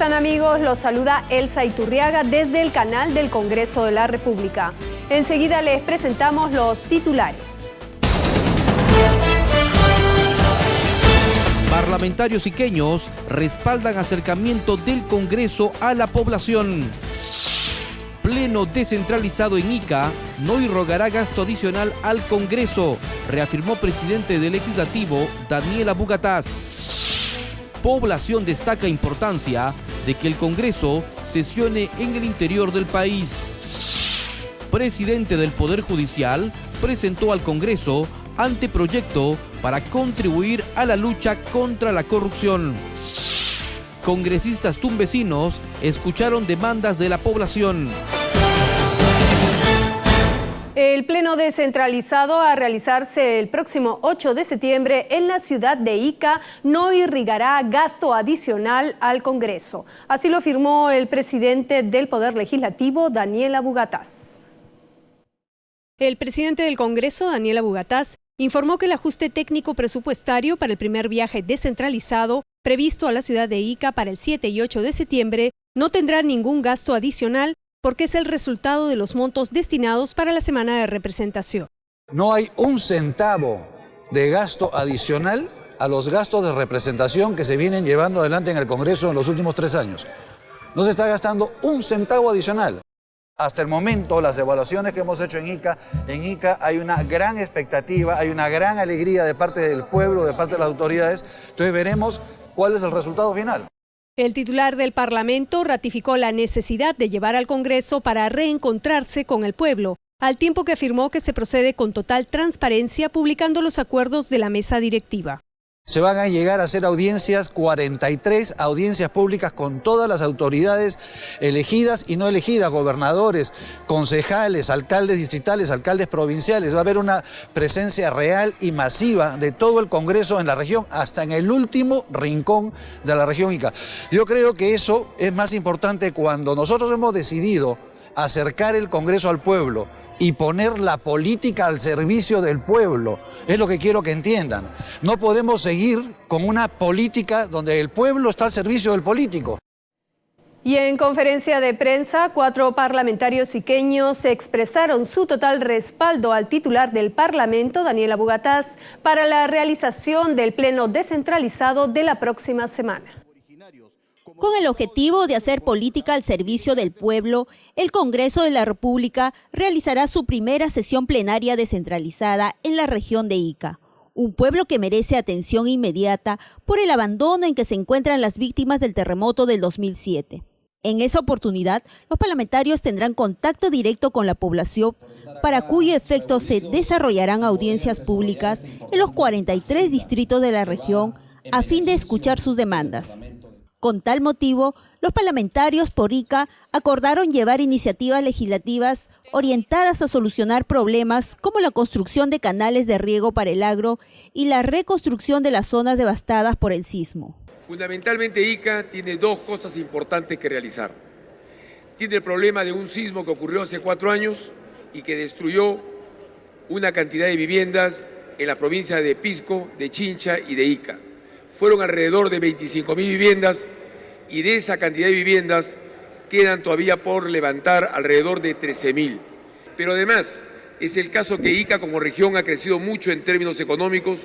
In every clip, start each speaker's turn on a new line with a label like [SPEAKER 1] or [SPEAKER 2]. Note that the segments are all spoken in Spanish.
[SPEAKER 1] están, amigos? Los saluda Elsa Iturriaga desde el canal del Congreso de la República. Enseguida les presentamos los titulares.
[SPEAKER 2] Parlamentarios iqueños respaldan acercamiento del Congreso a la población. Pleno descentralizado en Ica no irrogará gasto adicional al Congreso, reafirmó presidente del Legislativo Daniela Bugatás. Población destaca importancia de que el Congreso sesione en el interior del país. Presidente del Poder Judicial presentó al Congreso anteproyecto para contribuir a la lucha contra la corrupción. Congresistas tumbesinos escucharon demandas de la población.
[SPEAKER 1] El pleno descentralizado a realizarse el próximo 8 de septiembre en la ciudad de Ica no irrigará gasto adicional al Congreso. Así lo afirmó el presidente del Poder Legislativo, Daniela Bugatás. El presidente del Congreso, Daniela Bugatás, informó que el ajuste técnico presupuestario para el primer viaje descentralizado previsto a la ciudad de Ica para el 7 y 8 de septiembre no tendrá ningún gasto adicional porque es el resultado de los montos destinados para la semana de representación.
[SPEAKER 3] No hay un centavo de gasto adicional a los gastos de representación que se vienen llevando adelante en el Congreso en los últimos 3 años. No se está gastando un centavo adicional. Hasta el momento, las evaluaciones que hemos hecho en Ica hay una gran expectativa, hay una gran alegría de parte del pueblo, de parte de las autoridades. Entonces veremos cuál es el resultado final.
[SPEAKER 1] El titular del Parlamento ratificó la necesidad de llevar al Congreso para reencontrarse con el pueblo, al tiempo que afirmó que se procede con total transparencia publicando los acuerdos de la mesa directiva.
[SPEAKER 3] Se van a llegar a hacer audiencias, 43 audiencias públicas con todas las autoridades elegidas y no elegidas, gobernadores, concejales, alcaldes distritales, alcaldes provinciales. Va a haber una presencia real y masiva de todo el Congreso en la región, hasta en el último rincón de la región Ica. Yo creo que eso es más importante cuando nosotros hemos decidido acercar el Congreso al pueblo y poner la política al servicio del pueblo. Es lo que quiero que entiendan. No podemos seguir con una política donde el pueblo está al servicio del político.
[SPEAKER 1] Y en conferencia de prensa, 4 parlamentarios iqueños expresaron su total respaldo al titular del Parlamento, Daniela Bugatás, para la realización del pleno descentralizado de la próxima semana.
[SPEAKER 4] Con el objetivo de hacer política al servicio del pueblo, el Congreso de la República realizará su primera sesión plenaria descentralizada en la región de Ica, un pueblo que merece atención inmediata por el abandono en que se encuentran las víctimas del terremoto del 2007. En esa oportunidad, los parlamentarios tendrán contacto directo con la población, para cuyo efecto se desarrollarán audiencias públicas en los 43 distritos de la región a fin de escuchar sus demandas. Con tal motivo, los parlamentarios por Ica acordaron llevar iniciativas legislativas orientadas a solucionar problemas como la construcción de canales de riego para el agro y la reconstrucción de las zonas devastadas por el sismo.
[SPEAKER 5] Fundamentalmente Ica tiene 2 cosas importantes que realizar. Tiene el problema de un sismo que ocurrió hace 4 años y que destruyó una cantidad de viviendas en la provincia de Pisco, de Chincha y de Ica. Fueron alrededor de 25.000 viviendas y de esa cantidad de viviendas quedan todavía por levantar alrededor de 13.000. Pero además es el caso que Ica como región ha crecido mucho en términos económicos,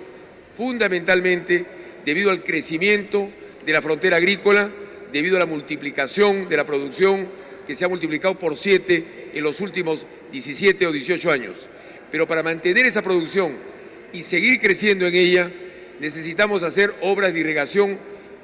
[SPEAKER 5] fundamentalmente debido al crecimiento de la frontera agrícola, debido a la multiplicación de la producción que se ha multiplicado por 7 en los últimos 17 o 18 años. Pero para mantener esa producción y seguir creciendo en ella, necesitamos hacer obras de irrigación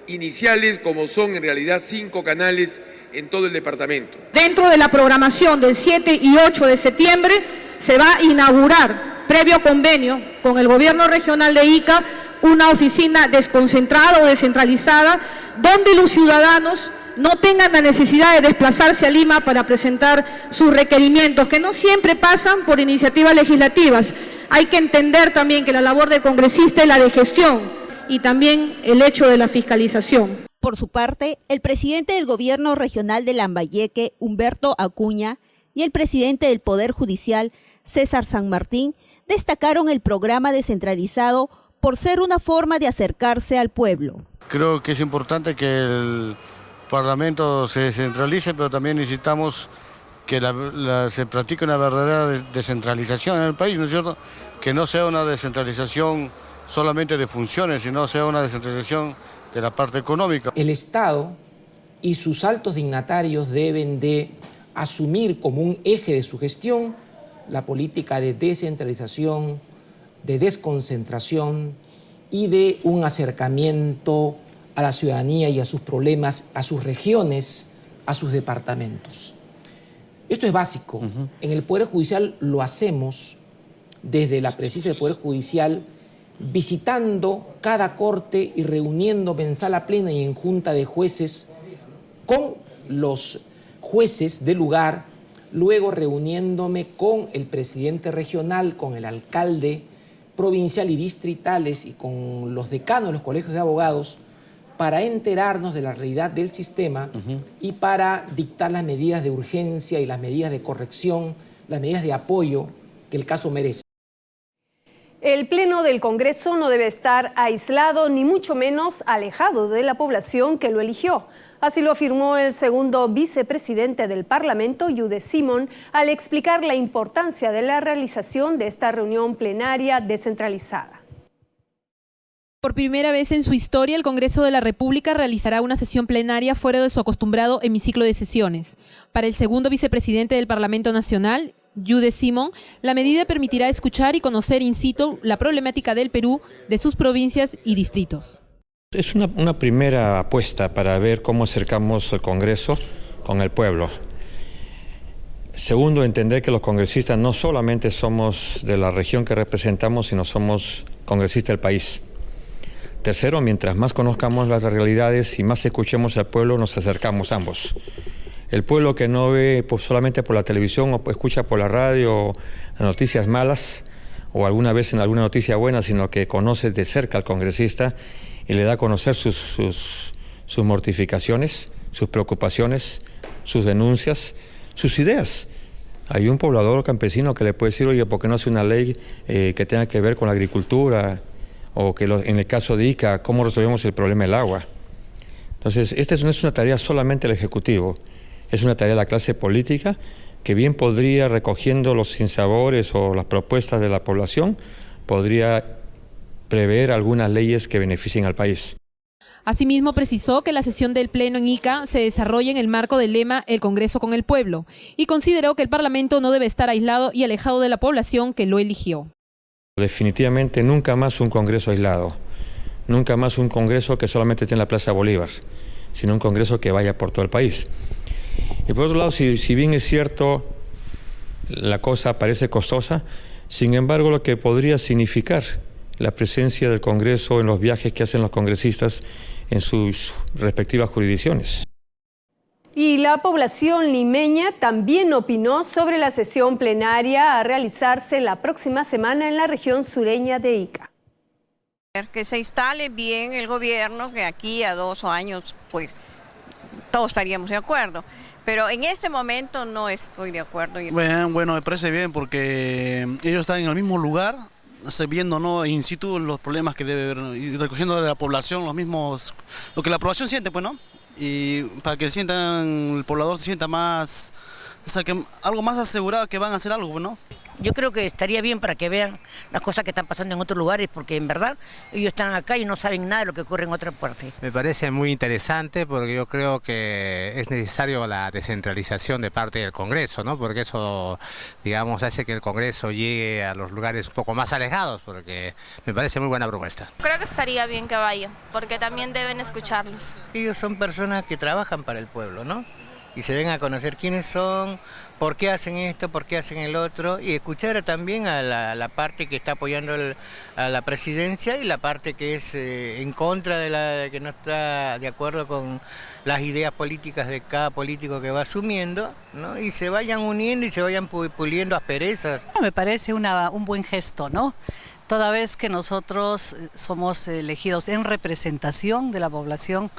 [SPEAKER 5] iniciales, como son en realidad 5 canales en todo el departamento.
[SPEAKER 6] Dentro de la programación del 7 y 8 de septiembre se va a inaugurar, previo convenio con el gobierno regional de Ica, una oficina desconcentrada o descentralizada, donde los ciudadanos no tengan la necesidad de desplazarse a Lima para presentar sus requerimientos, que no siempre pasan por iniciativas legislativas. Hay que entender también que la labor del congresista es la de gestión y también el hecho de la fiscalización.
[SPEAKER 4] Por su parte, el presidente del Gobierno Regional de Lambayeque, Humberto Acuña, y el presidente del Poder Judicial, César San Martín, destacaron el programa descentralizado por ser una forma de acercarse al pueblo.
[SPEAKER 7] Creo que es importante que Parlamento se descentralice, pero también necesitamos que se practique una verdadera descentralización en el país, ¿no es cierto? Que no sea una descentralización solamente de funciones, sino sea una descentralización de la parte económica.
[SPEAKER 8] El Estado y sus altos dignatarios deben de asumir como un eje de su gestión la política de descentralización, de desconcentración y de un acercamiento a la ciudadanía y a sus problemas, a sus regiones, a sus departamentos. Esto es básico. En el Poder Judicial lo hacemos desde la presidencia del Poder Judicial, visitando cada corte y reuniéndome en sala plena y en junta de jueces con los jueces del lugar, luego reuniéndome con el presidente regional, con el alcalde provincial y distritales y con los decanos de los colegios de abogados para enterarnos de la realidad del sistema y para dictar las medidas de urgencia y las medidas de corrección, las medidas de apoyo que el caso merece.
[SPEAKER 1] El Pleno del Congreso no debe estar aislado ni mucho menos alejado de la población que lo eligió. Así lo afirmó el segundo vicepresidente del Parlamento, Yude Simón, al explicar la importancia de la realización de esta reunión plenaria descentralizada.
[SPEAKER 9] Por primera vez en su historia, el Congreso de la República realizará una sesión plenaria fuera de su acostumbrado hemiciclo de sesiones. Para el segundo vicepresidente del Parlamento Nacional, Yude Simón, la medida permitirá escuchar y conocer in situ la problemática del Perú, de sus provincias y distritos.
[SPEAKER 10] Es una primera apuesta para ver cómo acercamos el Congreso con el pueblo. Segundo, entender que los congresistas no solamente somos de la región que representamos, sino somos congresistas del país. Tercero, mientras más conozcamos las realidades y más escuchemos al pueblo, nos acercamos ambos. El pueblo que no ve solamente por la televisión o escucha por la radio las noticias malas o alguna vez en alguna noticia buena, sino que conoce de cerca al congresista y le da a conocer sus mortificaciones, sus preocupaciones, sus denuncias, sus ideas. Hay un poblador campesino que le puede decir, oye, ¿por qué no hace una ley que tenga que ver con la agricultura? O que en el caso de Ica, ¿cómo resolvemos el problema del agua? Entonces, esta no es una tarea solamente del Ejecutivo, es una tarea de la clase política que bien podría, recogiendo los sinsabores o las propuestas de la población, podría prever algunas leyes que beneficien al país.
[SPEAKER 9] Asimismo, precisó que la sesión del Pleno en Ica se desarrolla en el marco del lema «El Congreso con el Pueblo» y consideró que el Parlamento no debe estar aislado y alejado de la población que lo eligió.
[SPEAKER 10] Definitivamente nunca más un Congreso aislado, nunca más un Congreso que solamente esté en la Plaza Bolívar, sino un Congreso que vaya por todo el país. Y por otro lado, si bien es cierto, la cosa parece costosa, sin embargo lo que podría significar la presencia del Congreso en los viajes que hacen los congresistas en sus respectivas jurisdicciones.
[SPEAKER 1] Y la población limeña también opinó sobre la sesión plenaria a realizarse la próxima semana en la región sureña de Ica.
[SPEAKER 11] Que se instale bien el gobierno, que aquí a 2 años pues todos estaríamos de acuerdo. Pero en este momento no estoy de acuerdo.
[SPEAKER 12] Bueno, me parece bien porque ellos están en el mismo lugar, viendo, ¿no?, in situ los problemas que debe haber y recogiendo de la población lo que la población siente, pues, ¿no? Y para que el poblador se sienta más, o sea, que algo más asegurado que van a hacer algo, ¿no?
[SPEAKER 13] Yo creo que estaría bien para que vean las cosas que están pasando en otros lugares, porque en verdad ellos están acá y no saben nada de lo que ocurre en otra parte.
[SPEAKER 14] Me parece muy interesante porque yo creo que es necesario la descentralización de parte del Congreso, ¿no? Porque eso, digamos, hace que el Congreso llegue a los lugares un poco más alejados, porque me parece muy buena propuesta.
[SPEAKER 15] Creo que estaría bien que vayan, porque también deben escucharlos.
[SPEAKER 16] Ellos son personas que trabajan para el pueblo, ¿no? Y se den a conocer quiénes son, por qué hacen esto, por qué hacen el otro, y escuchar también a la parte que está apoyando a la presidencia y la parte que es en contra de que no está de acuerdo con las ideas políticas de cada político que va asumiendo, ¿no? Y se vayan uniendo y se vayan puliendo asperezas.
[SPEAKER 17] Me parece un buen gesto, ¿no? Toda vez que nosotros somos elegidos en representación de la población,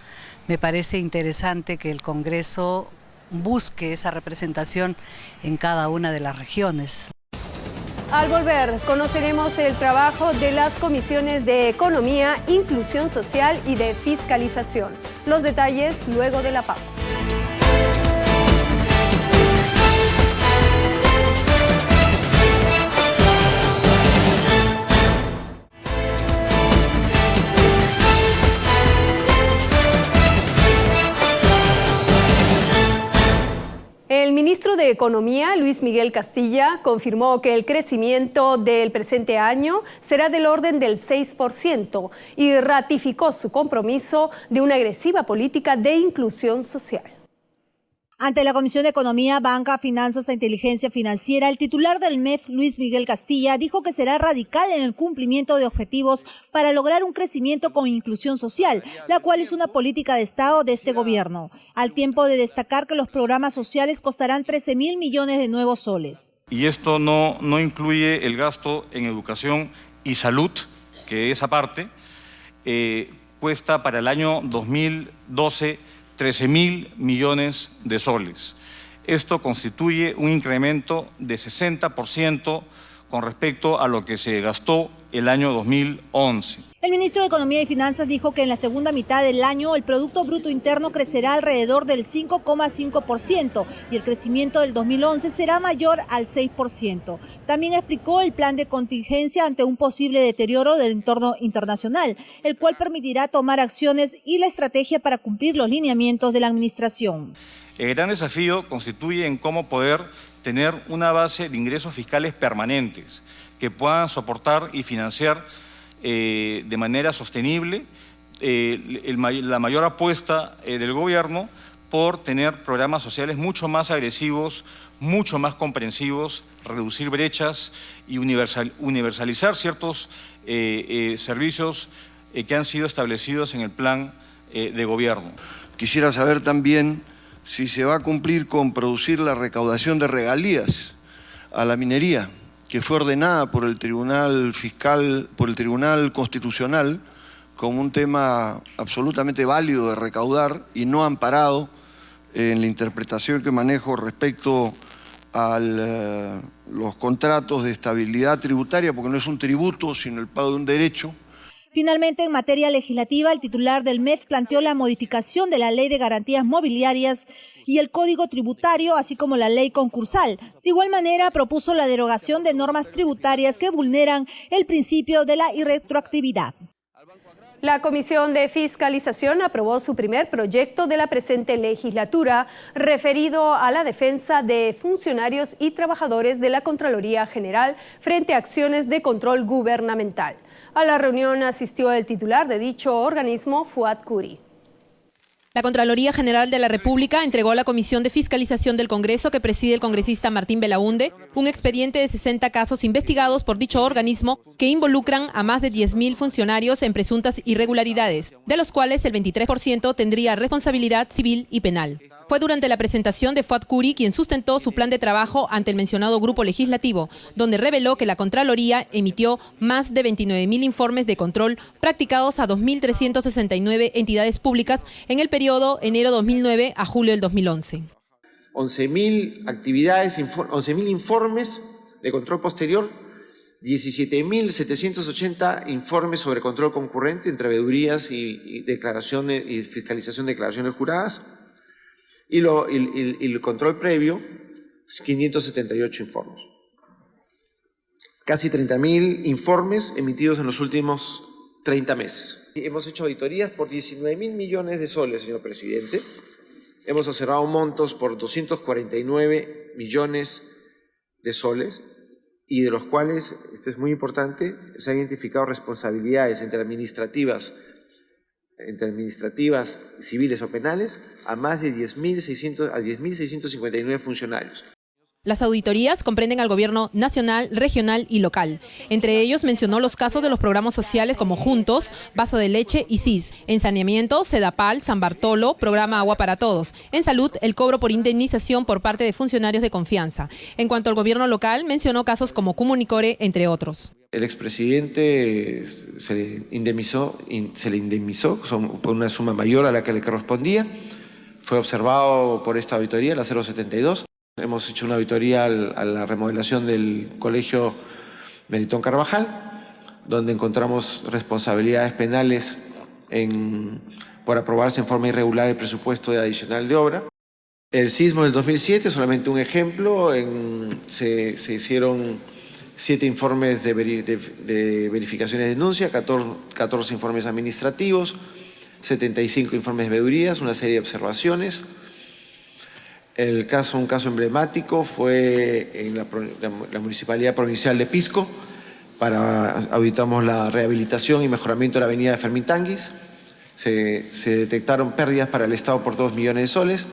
[SPEAKER 17] me parece interesante que el Congreso busque esa representación en cada una de las regiones.
[SPEAKER 1] Al volver, conoceremos el trabajo de las comisiones de Economía, Inclusión Social y de Fiscalización. Los detalles luego de la pausa. El ministro de Economía, Luis Miguel Castilla, confirmó que el crecimiento del presente año será del orden del 6% y ratificó su compromiso de una agresiva política de inclusión social.
[SPEAKER 18] Ante la Comisión de Economía, Banca, Finanzas e Inteligencia Financiera, el titular del MEF, Luis Miguel Castilla, dijo que será radical en el cumplimiento de objetivos para lograr un crecimiento con inclusión social, la cual es una política de Estado de este gobierno, al tiempo de destacar que los programas sociales costarán 13.000 millones de nuevos soles.
[SPEAKER 19] Y esto no incluye el gasto en educación y salud, que esa parte cuesta para el año 2012 13.000 millones de soles. Esto constituye un incremento de 60% con respecto a lo que se gastó el año 2011.
[SPEAKER 18] El ministro de Economía y Finanzas dijo que en la segunda mitad del año el Producto Bruto Interno crecerá alrededor del 5,5% y el crecimiento del 2011 será mayor al 6%. También explicó el plan de contingencia ante un posible deterioro del entorno internacional, el cual permitirá tomar acciones y la estrategia para cumplir los lineamientos de la administración.
[SPEAKER 19] El gran desafío constituye en cómo poder tener una base de ingresos fiscales permanentes que puedan soportar y financiar de manera sostenible la mayor apuesta del gobierno por tener programas sociales mucho más agresivos, mucho más comprensivos, reducir brechas y universalizar ciertos servicios que han sido establecidos en el plan de gobierno.
[SPEAKER 20] Quisiera saber también si se va a cumplir con producir la recaudación de regalías a la minería, que fue ordenada por el Tribunal Fiscal, por el Tribunal Constitucional, como un tema absolutamente válido de recaudar y no amparado en la interpretación que manejo respecto a los contratos de estabilidad tributaria, porque no es un tributo, sino el pago de un derecho.
[SPEAKER 18] Finalmente, en materia legislativa, el titular del MEF planteó la modificación de la Ley de Garantías Mobiliarias y el Código Tributario, así como la Ley Concursal. De igual manera, propuso la derogación de normas tributarias que vulneran el principio de la irretroactividad.
[SPEAKER 1] La Comisión de Fiscalización aprobó su primer proyecto de la presente legislatura referido a la defensa de funcionarios y trabajadores de la Contraloría General frente a acciones de control gubernamental. A la reunión asistió el titular de dicho organismo, Fuad Kuri.
[SPEAKER 9] La Contraloría General de la República entregó a la Comisión de Fiscalización del Congreso, que preside el congresista Martín Belaunde, un expediente de 60 casos investigados por dicho organismo que involucran a más de 10.000 funcionarios en presuntas irregularidades, de los cuales el 23% tendría responsabilidad civil y penal. Fue durante la presentación de Fuad Kuri quien sustentó su plan de trabajo ante el mencionado grupo legislativo, donde reveló que la Contraloría emitió más de 29.000 informes de control practicados a 2.369 entidades públicas en el periodo enero 2009 a julio del 2011.
[SPEAKER 21] 11.000 actividades, 11.000 informes de control posterior, 17.780 informes sobre control concurrente entre veedurías y declaraciones y fiscalización de declaraciones juradas. Y el control previo, 578 informes. Casi 30.000 informes emitidos en los últimos 30 meses. Hemos hecho auditorías por 19.000 millones de soles, señor presidente. Hemos observado montos por 249 millones de soles y de los cuales, esto es muy importante, se han identificado responsabilidades entre administrativas, civiles o penales, a más de 10.659 funcionarios.
[SPEAKER 9] Las auditorías comprenden al gobierno nacional, regional y local. Entre ellos mencionó los casos de los programas sociales como Juntos, Vaso de Leche y CIS. En saneamiento, Sedapal, San Bartolo, Programa Agua para Todos. En salud, el cobro por indemnización por parte de funcionarios de confianza. En cuanto al gobierno local, mencionó casos como Comunicore, entre otros.
[SPEAKER 21] El expresidente se le indemnizó por una suma mayor a la que le correspondía. Fue observado por esta auditoría, la 072. Hemos hecho una auditoría a la remodelación del Colegio Benetton Carvajal, donde encontramos responsabilidades penales por aprobarse en forma irregular el presupuesto adicional de obra. El sismo del 2007, solamente un ejemplo, se hicieron 7 informes de verificaciones de denuncia, 14 informes administrativos, 75 informes de veedurías, una serie de observaciones. Un caso emblemático fue en la Municipalidad Provincial de Pisco. Auditamos la rehabilitación y mejoramiento de la avenida de Fermín Tanguis. Se detectaron pérdidas para el Estado por 2 millones de soles.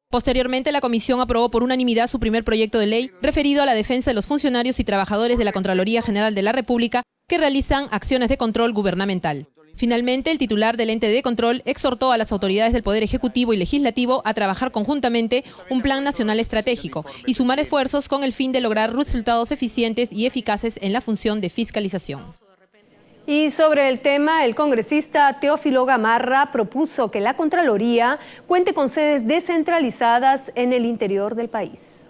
[SPEAKER 9] Posteriormente, la comisión aprobó por unanimidad su primer proyecto de ley referido a la defensa de los funcionarios y trabajadores de la Contraloría General de la República que realizan acciones de control gubernamental. Finalmente, el titular del ente de control exhortó a las autoridades del Poder Ejecutivo y Legislativo a trabajar conjuntamente un plan nacional estratégico y sumar esfuerzos con el fin de lograr resultados eficientes y eficaces en la función de fiscalización.
[SPEAKER 1] Y sobre el tema, el congresista Teófilo Gamarra propuso que la Contraloría cuente con sedes descentralizadas en el interior del país.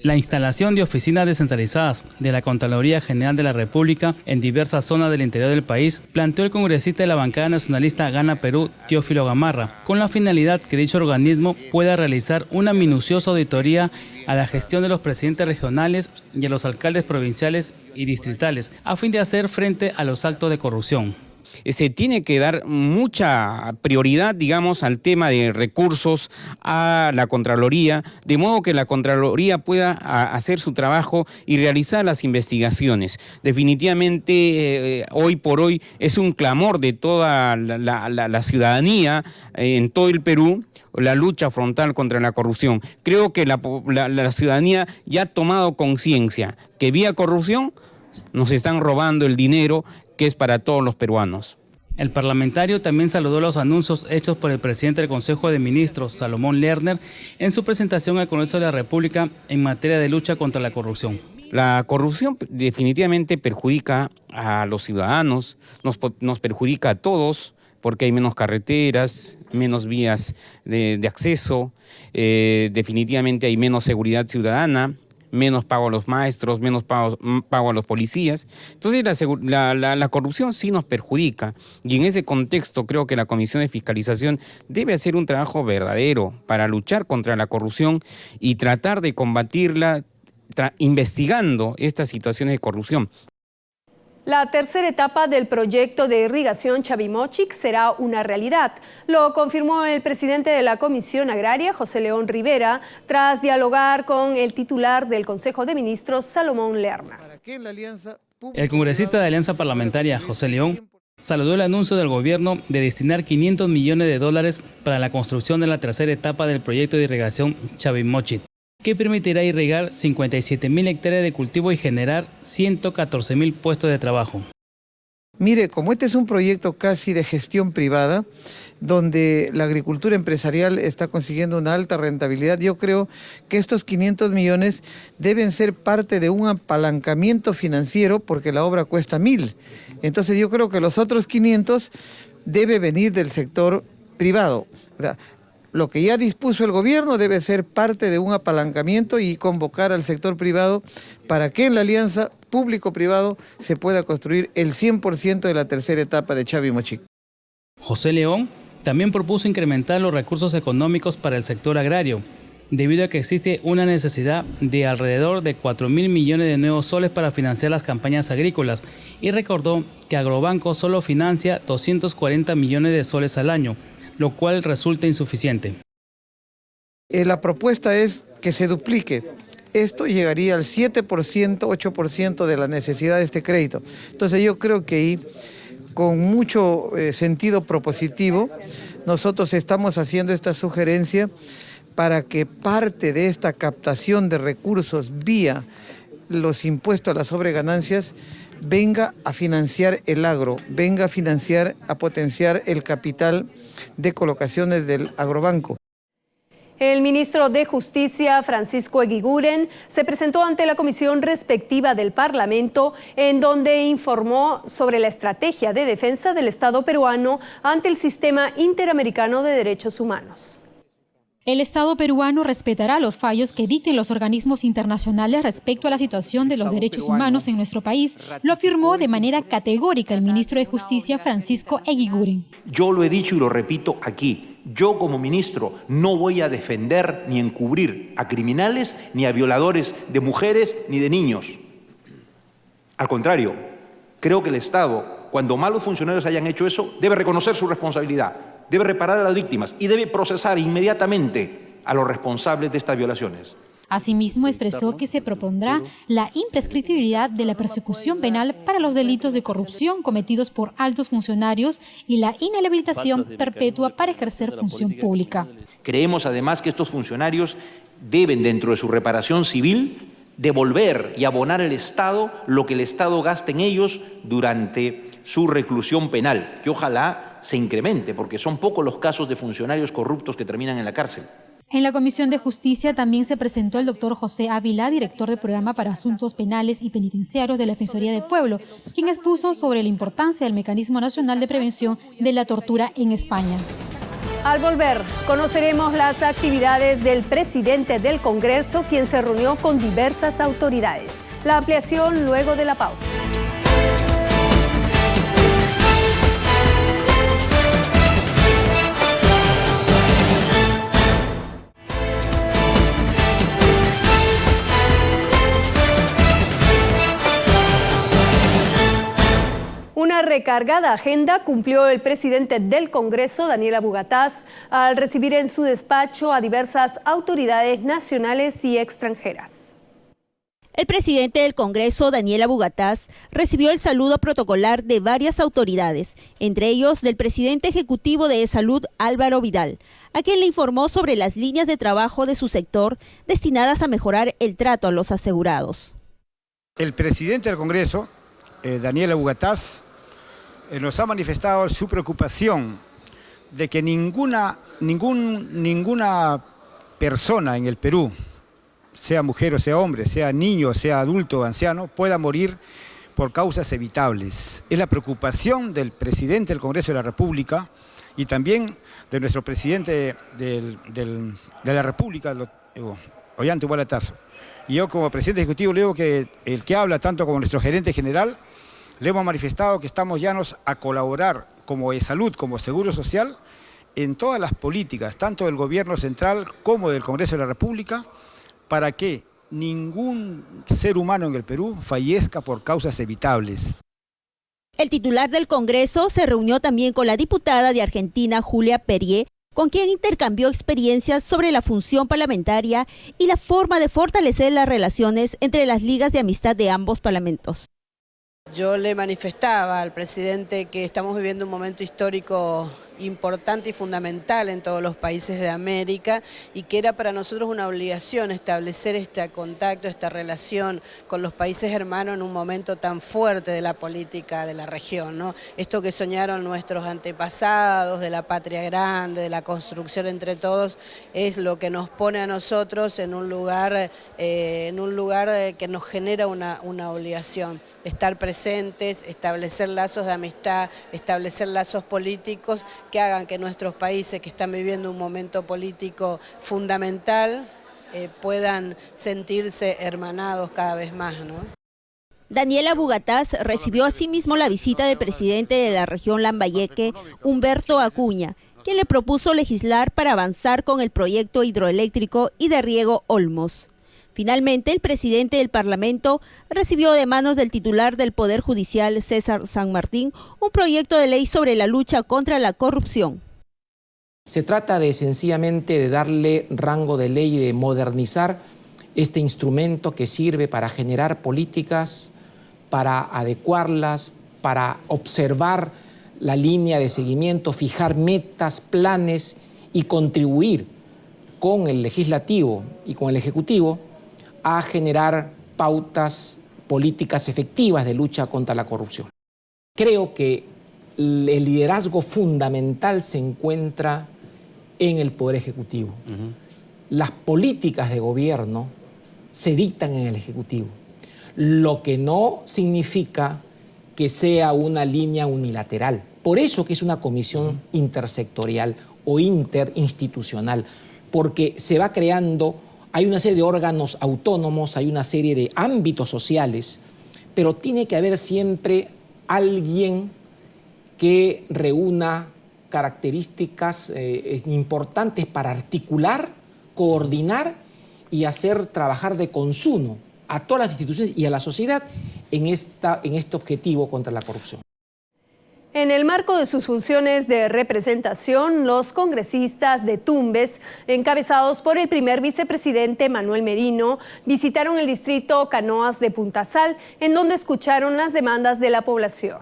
[SPEAKER 2] La instalación de oficinas descentralizadas de la Contraloría General de la República en diversas zonas del interior del país planteó el congresista de la bancada nacionalista Gana Perú, Teófilo Gamarra, con la finalidad que dicho organismo pueda realizar una minuciosa auditoría a la gestión de los presidentes regionales y a los alcaldes provinciales y distritales, a fin de hacer frente a los actos de corrupción.
[SPEAKER 22] Se tiene que dar mucha prioridad, digamos, al tema de recursos a la Contraloría, de modo que la Contraloría pueda hacer su trabajo y realizar las investigaciones. Definitivamente, hoy por hoy es un clamor de toda la ciudadanía en todo el Perú, la lucha frontal contra la corrupción. Creo que la ciudadanía ya ha tomado conciencia que vía corrupción nos están robando el dinero que es para todos los peruanos.
[SPEAKER 2] El parlamentario también saludó los anuncios hechos por el presidente del Consejo de Ministros, Salomón Lerner, en su presentación al Congreso de la República en materia de lucha contra la corrupción.
[SPEAKER 22] La corrupción definitivamente perjudica a los ciudadanos, nos perjudica a todos, porque hay menos carreteras, menos vías de acceso, definitivamente hay menos seguridad ciudadana, menos pago a los maestros, menos pago a los policías. Entonces la corrupción sí nos perjudica, y en ese contexto creo que la Comisión de Fiscalización debe hacer un trabajo verdadero para luchar contra la corrupción y tratar de combatirla investigando estas situaciones de corrupción.
[SPEAKER 1] La tercera etapa del proyecto de irrigación Chavimochic será una realidad. Lo confirmó el presidente de la Comisión Agraria, José León Rivera, tras dialogar con el titular del Consejo de Ministros, Salomón Lerner.
[SPEAKER 2] El congresista de Alianza Parlamentaria, José León, saludó el anuncio del gobierno de destinar $500 millones para la construcción de la tercera etapa del proyecto de irrigación Chavimochic, que permitirá irrigar 57.000 hectáreas de cultivo y generar 114.000 puestos de trabajo.
[SPEAKER 23] Mire, como este es un proyecto casi de gestión privada, donde la agricultura empresarial está consiguiendo una alta rentabilidad, yo creo que estos 500 millones deben ser parte de un apalancamiento financiero, porque la obra cuesta 1.000. Entonces yo creo que los otros 500 debe venir del sector privado, ¿verdad? Lo que ya dispuso el gobierno debe ser parte de un apalancamiento y convocar al sector privado para que en la alianza público-privado se pueda construir el 100% de la tercera etapa de Chavimochic.
[SPEAKER 2] José León también propuso incrementar los recursos económicos para el sector agrario, debido a que existe una necesidad de alrededor de 4.000 millones de nuevos soles para financiar las campañas agrícolas, y recordó que Agrobanco solo financia 240 millones de soles al año, lo cual resulta insuficiente.
[SPEAKER 23] La propuesta es que se duplique. Esto llegaría al 7%, 8% de la necesidad de este crédito. Entonces yo creo que ahí, con mucho sentido propositivo, nosotros estamos haciendo esta sugerencia para que parte de esta captación de recursos vía los impuestos a las sobreganancias venga a financiar el agro, venga a financiar, a potenciar el capital de colocaciones del Agrobanco.
[SPEAKER 1] El ministro de Justicia, Francisco Eguiguren, se presentó ante la comisión respectiva del Parlamento, en donde informó sobre la estrategia de defensa del Estado peruano ante el Sistema Interamericano de Derechos Humanos.
[SPEAKER 3] El Estado peruano respetará los fallos que dicten los organismos internacionales respecto a la situación de los derechos humanos en nuestro país, lo afirmó de manera categórica el ministro de Justicia, Francisco Eguiguren.
[SPEAKER 5] Yo lo he dicho y lo repito aquí. Yo como ministro no voy a defender ni encubrir a criminales ni a violadores de mujeres ni de niños. Al contrario, creo que el Estado, cuando malos funcionarios hayan hecho eso, debe reconocer su responsabilidad, debe reparar a las víctimas y debe procesar inmediatamente a los responsables de estas violaciones.
[SPEAKER 3] Asimismo, expresó que se propondrá la imprescriptibilidad de la persecución penal para los delitos de corrupción cometidos por altos funcionarios y la inhabilitación perpetua para ejercer función pública.
[SPEAKER 5] Creemos además que estos funcionarios deben, dentro de su reparación civil, devolver y abonar al Estado lo que el Estado gaste en ellos durante su reclusión penal, que ojalá se incremente, porque son pocos los casos de funcionarios corruptos que terminan en la cárcel.
[SPEAKER 3] En la Comisión de Justicia también se presentó el doctor José Ávila, director del Programa para Asuntos Penales y Penitenciarios de la Defensoría del Pueblo, quien expuso sobre la importancia del Mecanismo Nacional de Prevención de la Tortura en España.
[SPEAKER 1] Al volver, conoceremos las actividades del presidente del Congreso, quien se reunió con diversas autoridades. La ampliación luego de la pausa. Una recargada agenda cumplió el presidente del Congreso, Daniel Abugataz, al recibir en su despacho a diversas autoridades nacionales y extranjeras.
[SPEAKER 4] El presidente del Congreso, Daniel Abugataz, recibió el saludo protocolar de varias autoridades, entre ellos del presidente ejecutivo de Salud, Álvaro Vidal, a quien le informó sobre las líneas de trabajo de su sector destinadas a mejorar el trato a los asegurados.
[SPEAKER 6] El presidente del Congreso, Daniel Abugataz, nos ha manifestado su preocupación de que ninguna persona en el Perú, sea mujer o sea hombre, sea niño, sea adulto o anciano, pueda morir por causas evitables. Es la preocupación del presidente del Congreso de la República y también de nuestro presidente de la República, Ollanta Humala Tazo. Y yo como presidente ejecutivo le digo que el que habla tanto como nuestro gerente general, le hemos manifestado que estamos llanos a colaborar como salud, como Seguro Social, en todas las políticas, tanto del gobierno central como del Congreso de la República, para que ningún ser humano en el Perú fallezca por causas evitables.
[SPEAKER 4] El titular del Congreso se reunió también con la diputada de Argentina, Julia Perier, con quien intercambió experiencias sobre la función parlamentaria y la forma de fortalecer las relaciones entre las ligas de amistad de ambos parlamentos.
[SPEAKER 24] Yo le manifestaba al presidente que estamos viviendo un momento histórico importante y fundamental en todos los países de América y que era para nosotros una obligación establecer este contacto, esta relación con los países hermanos en un momento tan fuerte de la política de la región, ¿no? Esto que soñaron nuestros antepasados de la patria grande, de la construcción entre todos, es lo que nos pone a nosotros en un lugar que nos genera una obligación, estar presentes, establecer lazos de amistad, establecer lazos políticos que hagan que nuestros países que están viviendo un momento político fundamental puedan sentirse hermanados cada vez más, ¿no?
[SPEAKER 4] Daniel Abugataz recibió asimismo la visita del presidente de la región Lambayeque, Humberto Acuña, quien le propuso legislar para avanzar con el proyecto hidroeléctrico y de riego Olmos. Finalmente, el presidente del Parlamento recibió de manos del titular del Poder Judicial, César San Martín, un proyecto de ley sobre la lucha contra la corrupción.
[SPEAKER 8] Se trata de sencillamente de darle rango de ley y de modernizar este instrumento que sirve para generar políticas, para adecuarlas, para observar la línea de seguimiento, fijar metas, planes y contribuir con el legislativo y con el ejecutivo a generar pautas políticas efectivas de lucha contra la corrupción. Creo que el liderazgo fundamental se encuentra en el Poder Ejecutivo. Las políticas de gobierno se dictan en el Ejecutivo, lo que no significa que sea una línea unilateral. Por eso que es una comisión intersectorial o interinstitucional. porque se va creando, hay una serie de órganos autónomos, hay una serie de ámbitos sociales, pero tiene que haber siempre alguien que reúna características importantes para articular, coordinar y hacer trabajar de consumo a todas las instituciones y a la sociedad en este objetivo contra la corrupción.
[SPEAKER 1] En el marco de sus funciones de representación, los congresistas de Tumbes, encabezados por el primer vicepresidente Manuel Merino, visitaron el distrito Canoas de Punta Sal, en donde escucharon las demandas de la población.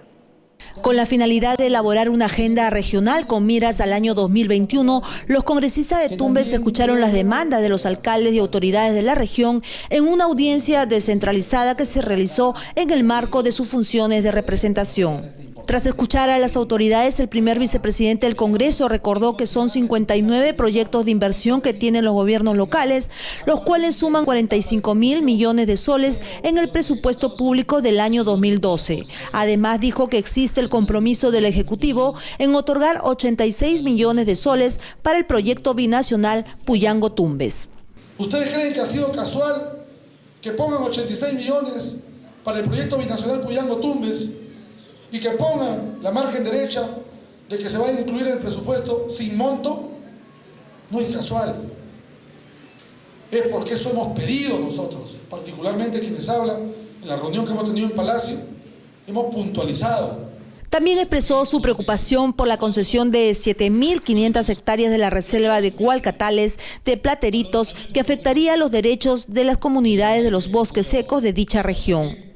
[SPEAKER 18] Con la finalidad de elaborar una agenda regional con miras al año 2021, los congresistas de Tumbes escucharon las demandas de los alcaldes y autoridades de la región en una audiencia descentralizada que se realizó en el marco de sus funciones de representación. Tras escuchar a las autoridades, el primer vicepresidente del Congreso recordó que son 59 proyectos de inversión que tienen los gobiernos locales, los cuales suman 45.000 millones de soles en el presupuesto público del año 2012. Además, dijo que existe el compromiso del Ejecutivo en otorgar 86 millones de soles para el proyecto binacional Puyango-Tumbes.
[SPEAKER 7] ¿Ustedes creen que ha sido casual que pongan 86 millones para el proyecto binacional Puyango-Tumbes y que pongan la margen derecha de que se va a incluir en el presupuesto sin monto? No es casual. Es porque eso hemos pedido nosotros, particularmente quienes hablan en la reunión que hemos tenido en Palacio, hemos puntualizado.
[SPEAKER 18] También expresó su preocupación por la concesión de 7.500 hectáreas de la reserva de Hualcatales de Plateritos, que afectaría los derechos de las comunidades de los bosques secos de dicha región.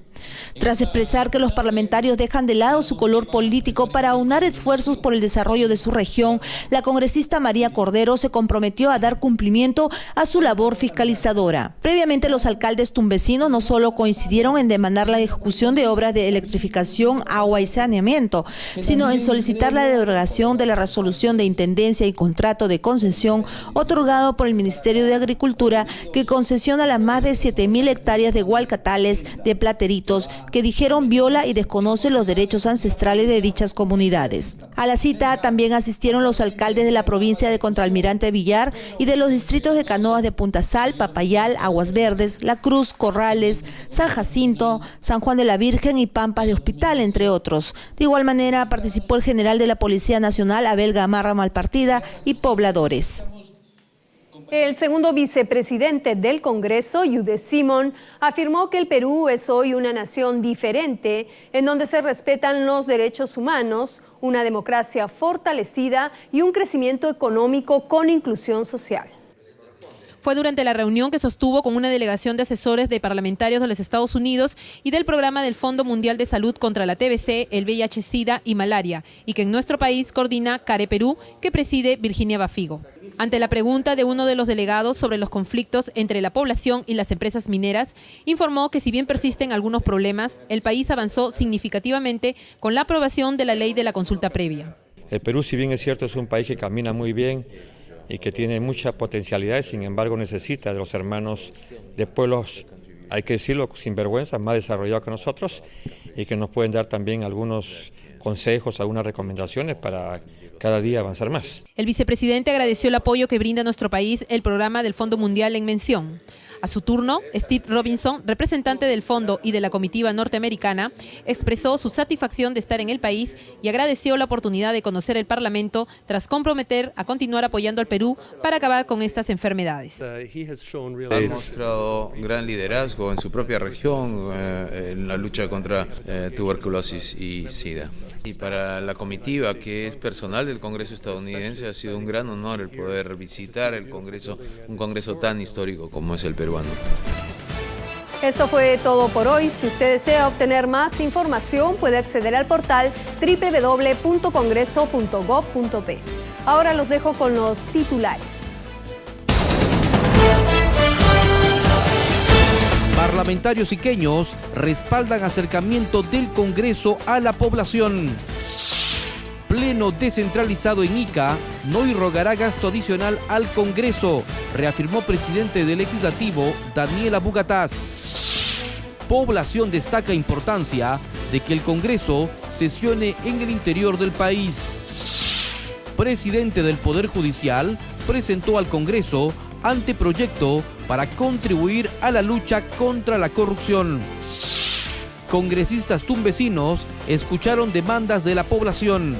[SPEAKER 18] Tras expresar que los parlamentarios dejan de lado su color político para aunar esfuerzos por el desarrollo de su región, la congresista María Cordero se comprometió a dar cumplimiento a su labor fiscalizadora. Previamente, los alcaldes tumbesinos no solo coincidieron en demandar la ejecución de obras de electrificación, agua y saneamiento, sino en solicitar la derogación de la resolución de intendencia y contrato de concesión otorgado por el Ministerio de Agricultura, que concesiona las más de 7.000 hectáreas de Hualcatales de Plateritos, que dijeron viola y desconoce los derechos ancestrales de dichas comunidades. A la cita también asistieron los alcaldes de la provincia de Contralmirante Villar y de los distritos de Canoas de Punta Sal, Papayal, Aguas Verdes, La Cruz, Corrales, San Jacinto, San Juan de la Virgen y Pampas de Hospital, entre otros. De igual manera participó el general de la Policía Nacional, Abel Gamarra Malpartida, y pobladores.
[SPEAKER 1] El segundo vicepresidente del Congreso, Yude Simón, afirmó que el Perú es hoy una nación diferente, en donde se respetan los derechos humanos, una democracia fortalecida y un crecimiento económico con inclusión social.
[SPEAKER 9] Fue durante la reunión que sostuvo con una delegación de asesores de parlamentarios de los Estados Unidos y del programa del Fondo Mundial de Salud contra la TBC, el VIH-Sida y malaria, y que en nuestro país coordina CARE Perú, que preside Virginia Bafigo. Ante la pregunta de uno de los delegados sobre los conflictos entre la población y las empresas mineras, informó que si bien persisten algunos problemas, el país avanzó significativamente con la aprobación de la ley de la consulta previa.
[SPEAKER 10] El Perú, si bien es cierto, es un país que camina muy bien y que tiene muchas potencialidades, sin embargo necesita de los hermanos de pueblos, hay que decirlo sin vergüenza, más desarrollados que nosotros y que nos pueden dar también algunos consejos, algunas recomendaciones para cada día avanzar más.
[SPEAKER 9] El vicepresidente agradeció el apoyo que brinda a nuestro país el programa del Fondo Mundial en mención. A su turno, Steve Robinson, representante del Fondo y de la comitiva norteamericana, expresó su satisfacción de estar en el país y agradeció la oportunidad de conocer el Parlamento tras comprometer a continuar apoyando al Perú para acabar con estas enfermedades.
[SPEAKER 11] Ha demostrado gran liderazgo en su propia región en la lucha contra tuberculosis y SIDA. Y para la comitiva, que es personal del Congreso estadounidense, ha sido un gran honor el poder visitar el Congreso, un Congreso tan histórico como es el peruano.
[SPEAKER 1] Esto fue todo por hoy. Si usted desea obtener más información, puede acceder al portal www.congreso.gov.p. Ahora los dejo con los titulares.
[SPEAKER 12] Parlamentarios iqueños respaldan acercamiento del Congreso a la población. Pleno descentralizado en Ica no irrogará gasto adicional al Congreso, reafirmó presidente del Legislativo, Daniela Bugatás. Población destaca importancia de que el Congreso sesione en el interior del país. Presidente del Poder Judicial presentó al Congreso anteproyecto para contribuir a la lucha contra la corrupción. Congresistas tumbesinos escucharon demandas de la población.